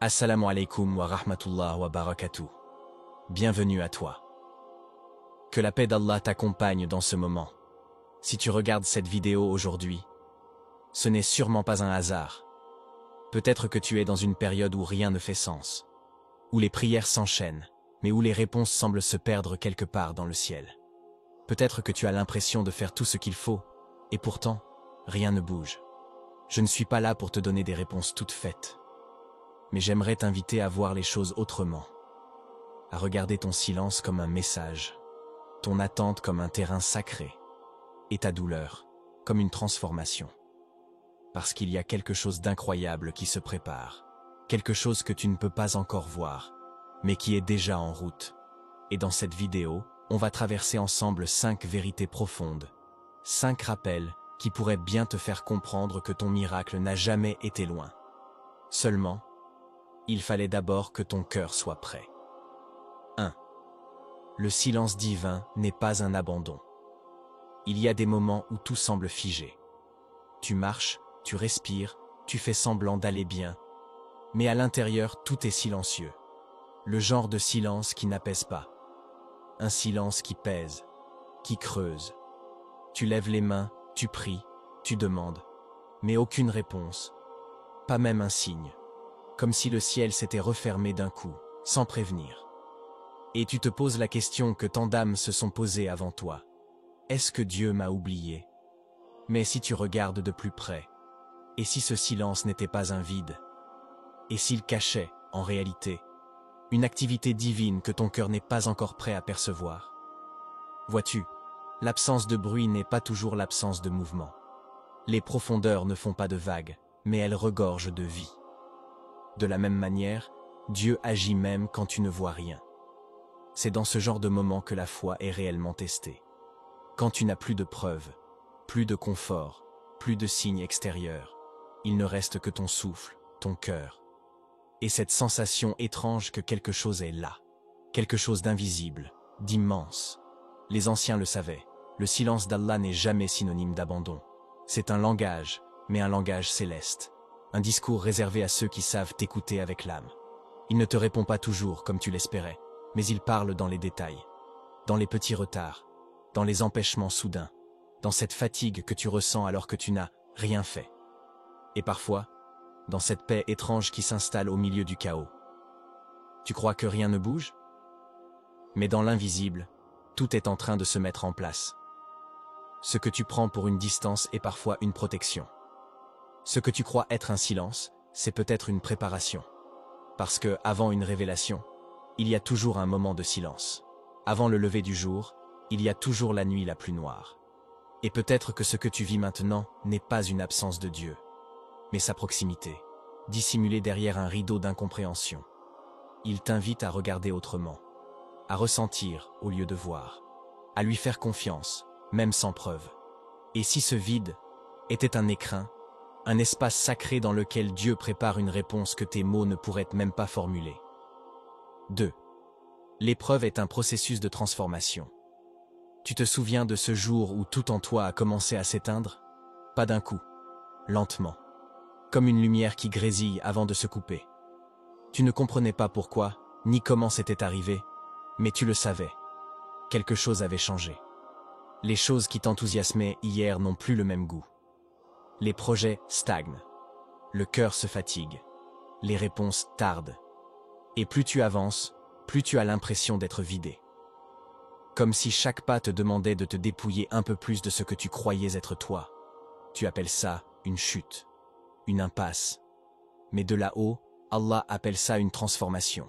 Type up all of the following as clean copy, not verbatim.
Assalamu alaikum wa rahmatullah wa barakatuh. Bienvenue à toi. Que la paix d'Allah t'accompagne dans ce moment. Si tu regardes cette vidéo aujourd'hui, ce n'est sûrement pas un hasard. Peut-être que tu es dans une période où rien ne fait sens, où les prières s'enchaînent, mais où les réponses semblent se perdre quelque part dans le ciel. Peut-être que tu as l'impression de faire tout ce qu'il faut, et pourtant, rien ne bouge. Je ne suis pas là pour te donner des réponses toutes faites. Mais j'aimerais t'inviter à voir les choses autrement, à regarder ton silence comme un message, ton attente comme un terrain sacré, et ta douleur comme une transformation. Parce qu'il y a quelque chose d'incroyable qui se prépare, quelque chose que tu ne peux pas encore voir, mais qui est déjà en route. Et dans cette vidéo, on va traverser ensemble 5 vérités profondes, 5 rappels qui pourraient bien te faire comprendre que ton miracle n'a jamais été loin. Seulement, il fallait d'abord que ton cœur soit prêt. 1. Le silence divin n'est pas un abandon. Il y a des moments où tout semble figé. Tu marches, tu respires, tu fais semblant d'aller bien, mais à l'intérieur tout est silencieux. Le genre de silence qui n'apaise pas. Un silence qui pèse, qui creuse. Tu lèves les mains, tu pries, tu demandes, mais aucune réponse, pas même un signe. Comme si le ciel s'était refermé d'un coup, sans prévenir. Et tu te poses la question que tant d'âmes se sont posées avant toi. Est-ce que Dieu m'a oublié? Mais si tu regardes de plus près, et si ce silence n'était pas un vide? Et s'il cachait, en réalité, une activité divine que ton cœur n'est pas encore prêt à percevoir? Vois-tu, l'absence de bruit n'est pas toujours l'absence de mouvement. Les profondeurs ne font pas de vagues, mais elles regorgent de vie. De la même manière, Dieu agit même quand tu ne vois rien. C'est dans ce genre de moment que la foi est réellement testée. Quand tu n'as plus de preuves, plus de confort, plus de signes extérieurs, il ne reste que ton souffle, ton cœur. Et cette sensation étrange que quelque chose est là, quelque chose d'invisible, d'immense. Les anciens le savaient, le silence d'Allah n'est jamais synonyme d'abandon. C'est un langage, mais un langage céleste. Un discours réservé à ceux qui savent t'écouter avec l'âme. Il ne te répond pas toujours comme tu l'espérais, mais il parle dans les détails, dans les petits retards, dans les empêchements soudains, dans cette fatigue que tu ressens alors que tu n'as rien fait. Et parfois, dans cette paix étrange qui s'installe au milieu du chaos. Tu crois que rien ne bouge? Mais dans l'invisible, tout est en train de se mettre en place. Ce que tu prends pour une distance est parfois une protection. Ce que tu crois être un silence, c'est peut-être une préparation. Parce que, avant une révélation, il y a toujours un moment de silence. Avant le lever du jour, il y a toujours la nuit la plus noire. Et peut-être que ce que tu vis maintenant n'est pas une absence de Dieu, mais sa proximité, dissimulée derrière un rideau d'incompréhension. Il t'invite à regarder autrement, à ressentir au lieu de voir, à lui faire confiance, même sans preuve. Et si ce vide était un écrin, un espace sacré dans lequel Dieu prépare une réponse que tes mots ne pourraient même pas formuler. 2. L'épreuve est un processus de transformation. Tu te souviens de ce jour où tout en toi a commencé à s'éteindre? Pas d'un coup, lentement, comme une lumière qui grésille avant de se couper. Tu ne comprenais pas pourquoi, ni comment c'était arrivé, mais tu le savais. Quelque chose avait changé. Les choses qui t'enthousiasmaient hier n'ont plus le même goût. Les projets stagnent, le cœur se fatigue, les réponses tardent. Et plus tu avances, plus tu as l'impression d'être vidé. Comme si chaque pas te demandait de te dépouiller un peu plus de ce que tu croyais être toi. Tu appelles ça une chute, une impasse. Mais de là-haut, Allah appelle ça une transformation.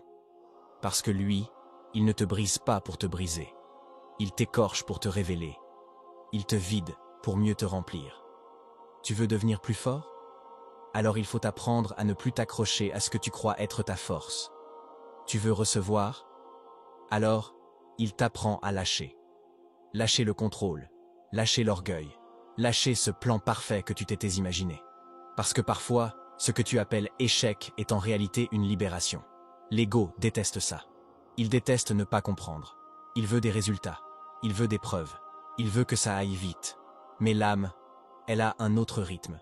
Parce que lui, il ne te brise pas pour te briser. Il t'écorche pour te révéler. Il te vide pour mieux te remplir. Tu veux devenir plus fort? Alors il faut apprendre à ne plus t'accrocher à ce que tu crois être ta force. Tu veux recevoir? Alors, il t'apprend à lâcher. Lâcher le contrôle, lâcher l'orgueil, lâcher ce plan parfait que tu t'étais imaginé. Parce que parfois, ce que tu appelles échec est en réalité une libération. L'ego déteste ça. Il déteste ne pas comprendre. Il veut des résultats. Il veut des preuves. Il veut que ça aille vite. Mais l'âme, elle a un autre rythme.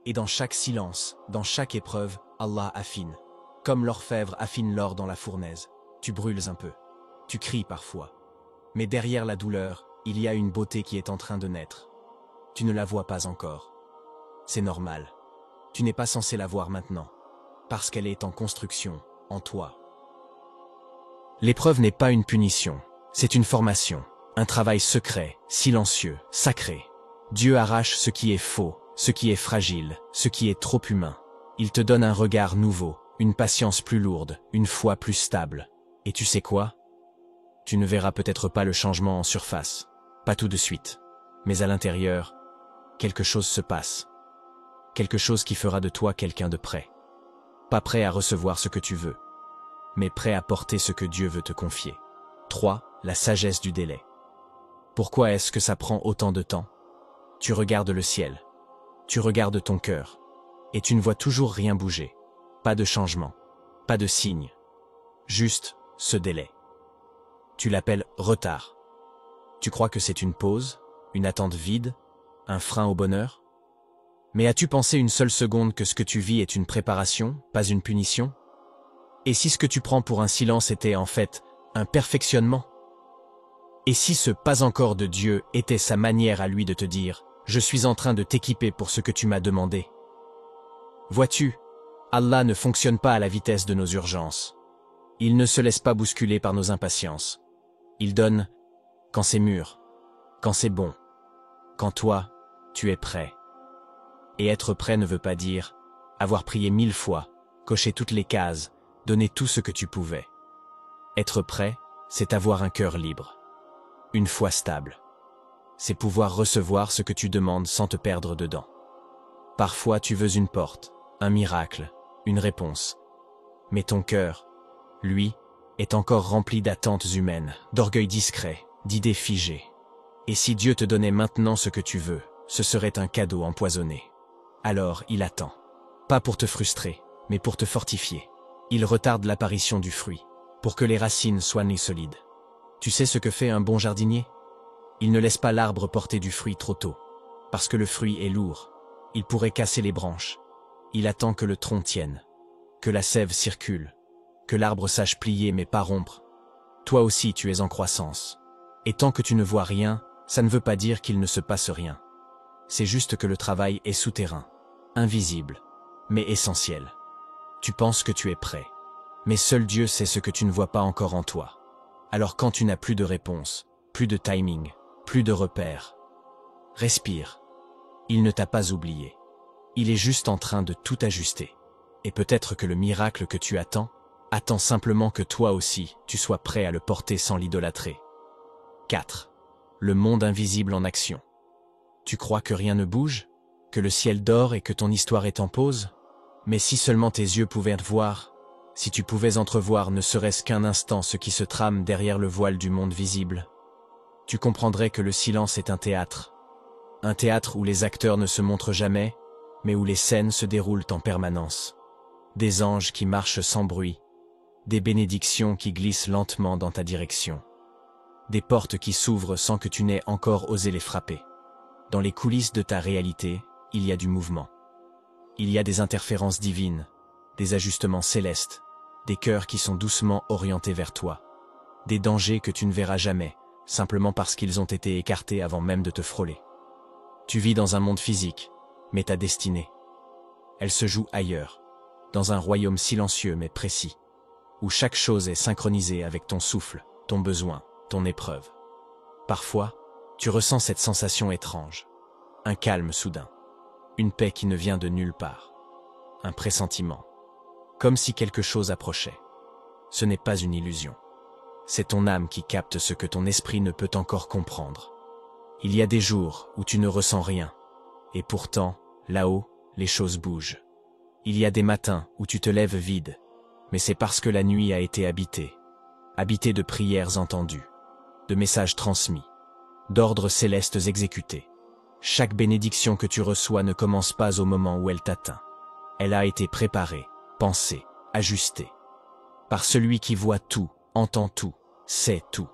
Et dans chaque silence, dans chaque épreuve, Allah affine. Comme l'orfèvre affine l'or dans la fournaise, tu brûles un peu. Tu cries parfois. Mais derrière la douleur, il y a une beauté qui est en train de naître. Tu ne la vois pas encore. C'est normal. Tu n'es pas censé la voir maintenant, parce qu'elle est en construction, en toi. L'épreuve n'est pas une punition, c'est une formation, un travail secret, silencieux, sacré. Dieu arrache ce qui est faux, ce qui est fragile, ce qui est trop humain. Il te donne un regard nouveau, une patience plus lourde, une foi plus stable. Et tu sais quoi? Tu ne verras peut-être pas le changement en surface, pas tout de suite. Mais à l'intérieur, quelque chose se passe. Quelque chose qui fera de toi quelqu'un de prêt. Pas prêt à recevoir ce que tu veux, mais prêt à porter ce que Dieu veut te confier. 3. La sagesse du délai. Pourquoi est-ce que ça prend autant de temps? Tu regardes le ciel, tu regardes ton cœur, et tu ne vois toujours rien bouger. Pas de changement, pas de signe. Juste ce délai. Tu l'appelles retard. Tu crois que c'est une pause, une attente vide, un frein au bonheur? Mais as-tu pensé une seule seconde que ce que tu vis est une préparation, pas une punition? Et si ce que tu prends pour un silence était en fait un perfectionnement? Et si ce pas encore de Dieu était sa manière à lui de te dire « Je suis en train de t'équiper pour ce que tu m'as demandé ». Vois-tu, Allah ne fonctionne pas à la vitesse de nos urgences. Il ne se laisse pas bousculer par nos impatiences. Il donne quand c'est mûr, quand c'est bon, quand toi, tu es prêt. Et être prêt ne veut pas dire avoir prié 1000 fois, cocher toutes les cases, donner tout ce que tu pouvais. Être prêt, c'est avoir un cœur libre, une foi stable. C'est pouvoir recevoir ce que tu demandes sans te perdre dedans. Parfois tu veux une porte, un miracle, une réponse. Mais ton cœur, lui, est encore rempli d'attentes humaines, d'orgueil discret, d'idées figées. Et si Dieu te donnait maintenant ce que tu veux, ce serait un cadeau empoisonné. Alors il attend. Pas pour te frustrer, mais pour te fortifier. Il retarde l'apparition du fruit, pour que les racines soient nées solides. Tu sais ce que fait un bon jardinier? Il ne laisse pas l'arbre porter du fruit trop tôt, parce que le fruit est lourd. Il pourrait casser les branches. Il attend que le tronc tienne, que la sève circule, que l'arbre sache plier mais pas rompre. Toi aussi tu es en croissance. Et tant que tu ne vois rien, ça ne veut pas dire qu'il ne se passe rien. C'est juste que le travail est souterrain, invisible, mais essentiel. Tu penses que tu es prêt, mais seul Dieu sait ce que tu ne vois pas encore en toi. Alors quand tu n'as plus de réponse, plus de timing, plus de repères, respire. Il ne t'a pas oublié. Il est juste en train de tout ajuster. Et peut-être que le miracle que tu attends simplement que toi aussi, tu sois prêt à le porter sans l'idolâtrer. 4. Le monde invisible en action. Tu crois que rien ne bouge? Que le ciel dort et que ton histoire est en pause? Mais si seulement tes yeux pouvaient te voir, si tu pouvais entrevoir ne serait-ce qu'un instant ce qui se trame derrière le voile du monde visible, tu comprendrais que le silence est un théâtre où les acteurs ne se montrent jamais, mais où les scènes se déroulent en permanence. Des anges qui marchent sans bruit, des bénédictions qui glissent lentement dans ta direction, des portes qui s'ouvrent sans que tu n'aies encore osé les frapper. Dans les coulisses de ta réalité, il y a du mouvement. Il y a des interférences divines, des ajustements célestes, des cœurs qui sont doucement orientés vers toi, des dangers que tu ne verras jamais, simplement parce qu'ils ont été écartés avant même de te frôler. Tu vis dans un monde physique, mais ta destinée, elle se joue ailleurs, dans un royaume silencieux mais précis, où chaque chose est synchronisée avec ton souffle, ton besoin, ton épreuve. Parfois, tu ressens cette sensation étrange, un calme soudain, une paix qui ne vient de nulle part, un pressentiment, comme si quelque chose approchait. Ce n'est pas une illusion. C'est ton âme qui capte ce que ton esprit ne peut encore comprendre. Il y a des jours où tu ne ressens rien, et pourtant, là-haut, les choses bougent. Il y a des matins où tu te lèves vide, mais c'est parce que la nuit a été habitée de prières entendues, de messages transmis, d'ordres célestes exécutés. Chaque bénédiction que tu reçois ne commence pas au moment où elle t'atteint. Elle a été préparée, pensée, ajustée, par celui qui voit tout, entend tout, sait tout.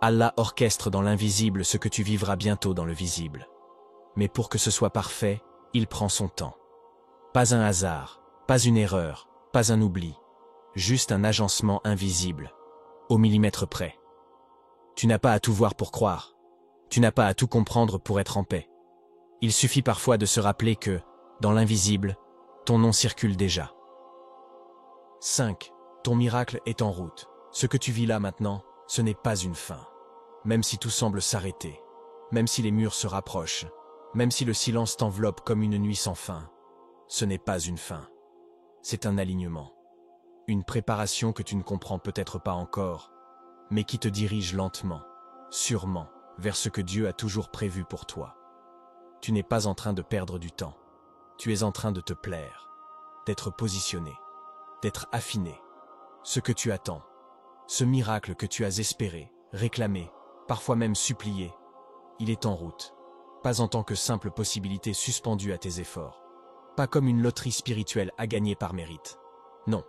Allah orchestre dans l'invisible ce que tu vivras bientôt dans le visible. Mais pour que ce soit parfait, il prend son temps. Pas un hasard, pas une erreur, Pas un oubli, juste un agencement invisible, au millimètre près. Tu n'as pas à tout voir pour croire. Tu n'as pas à tout comprendre pour être en paix. Il suffit parfois de se rappeler que, dans l'invisible, ton nom circule déjà. 5. Ton miracle est en route. Ce que tu vis là maintenant, ce n'est pas une fin. Même si tout semble s'arrêter, même si les murs se rapprochent, même si le silence t'enveloppe comme une nuit sans fin, ce n'est pas une fin. C'est un alignement. Une préparation que tu ne comprends peut-être pas encore, mais qui te dirige lentement, sûrement, vers ce que Dieu a toujours prévu pour toi. Tu n'es pas en train de perdre du temps. Tu es en train de te plaire, d'être positionné, d'être affiné. Ce que tu attends, ce miracle que tu as espéré, réclamé, parfois même supplié, il est en route. Pas en tant que simple possibilité suspendue à tes efforts. Pas comme une loterie spirituelle à gagner par mérite. Non.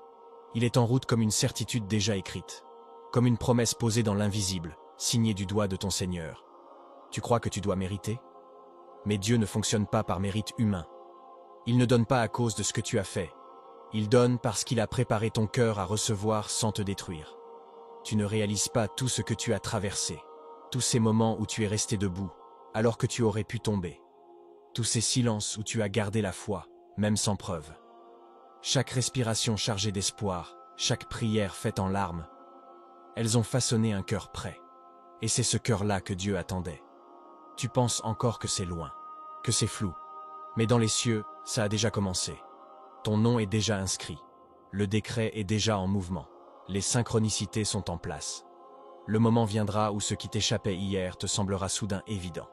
Il est en route comme une certitude déjà écrite. Comme une promesse posée dans l'invisible, signée du doigt de ton Seigneur. Tu crois que tu dois mériter? Mais Dieu ne fonctionne pas par mérite humain. Il ne donne pas à cause de ce que tu as fait. Il donne parce qu'il a préparé ton cœur à recevoir sans te détruire. Tu ne réalises pas tout ce que tu as traversé. Tous ces moments où tu es resté debout, alors que tu aurais pu tomber. Tous ces silences où tu as gardé la foi, même sans preuve. Chaque respiration chargée d'espoir, chaque prière faite en larmes, elles ont façonné un cœur prêt. Et c'est ce cœur-là que Dieu attendait. Tu penses encore que c'est loin, que c'est flou. Mais dans les cieux, ça a déjà commencé. Ton nom est déjà inscrit. Le décret est déjà en mouvement. Les synchronicités sont en place. Le moment viendra où ce qui t'échappait hier te semblera soudain évident.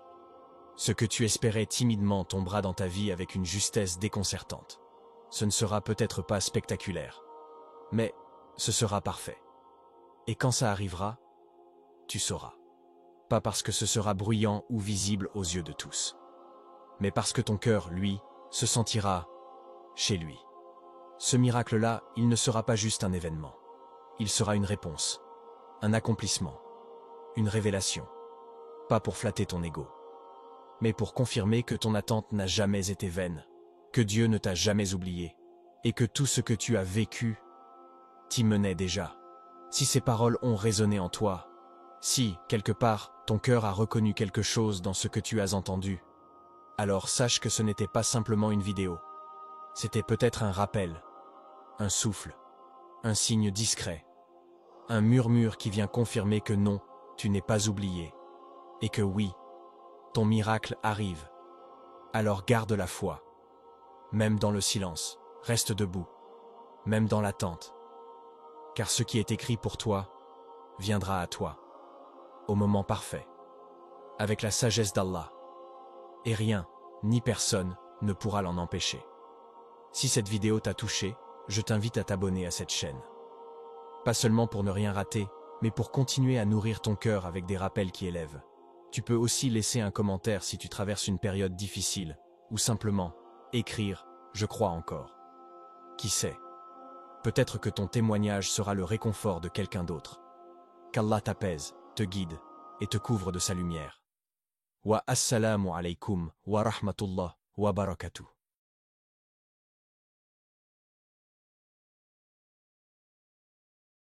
Ce que tu espérais timidement tombera dans ta vie avec une justesse déconcertante. Ce ne sera peut-être pas spectaculaire, mais ce sera parfait. Et quand ça arrivera, tu sauras. Pas parce que ce sera bruyant ou visible aux yeux de tous, mais parce que ton cœur, lui, se sentira chez lui. Ce miracle-là, il ne sera pas juste un événement. Il sera une réponse, un accomplissement, une révélation. Pas pour flatter ton ego, mais pour confirmer que ton attente n'a jamais été vaine, que Dieu ne t'a jamais oublié, et que tout ce que tu as vécu t'y menait déjà. Si ces paroles ont résonné en toi, si, quelque part, ton cœur a reconnu quelque chose dans ce que tu as entendu, alors sache que ce n'était pas simplement une vidéo. C'était peut-être un rappel, un souffle, un signe discret, un murmure qui vient confirmer que non, tu n'es pas oublié, et que oui, ton miracle arrive. Alors garde la foi. Même dans le silence, reste debout, même dans l'attente. Car ce qui est écrit pour toi, viendra à toi, au moment parfait, avec la sagesse d'Allah. Et rien, ni personne, ne pourra l'en empêcher. Si cette vidéo t'a touché, je t'invite à t'abonner à cette chaîne. Pas seulement pour ne rien rater, mais pour continuer à nourrir ton cœur avec des rappels qui élèvent. Tu peux aussi laisser un commentaire si tu traverses une période difficile, ou simplement écrire « Je crois encore ». Qui sait? Peut-être que ton témoignage sera le réconfort de quelqu'un d'autre. Qu'Allah t'apaise, te guide et te couvre de sa lumière. Wa assalamu alaykum wa rahmatullah wa barakatuh.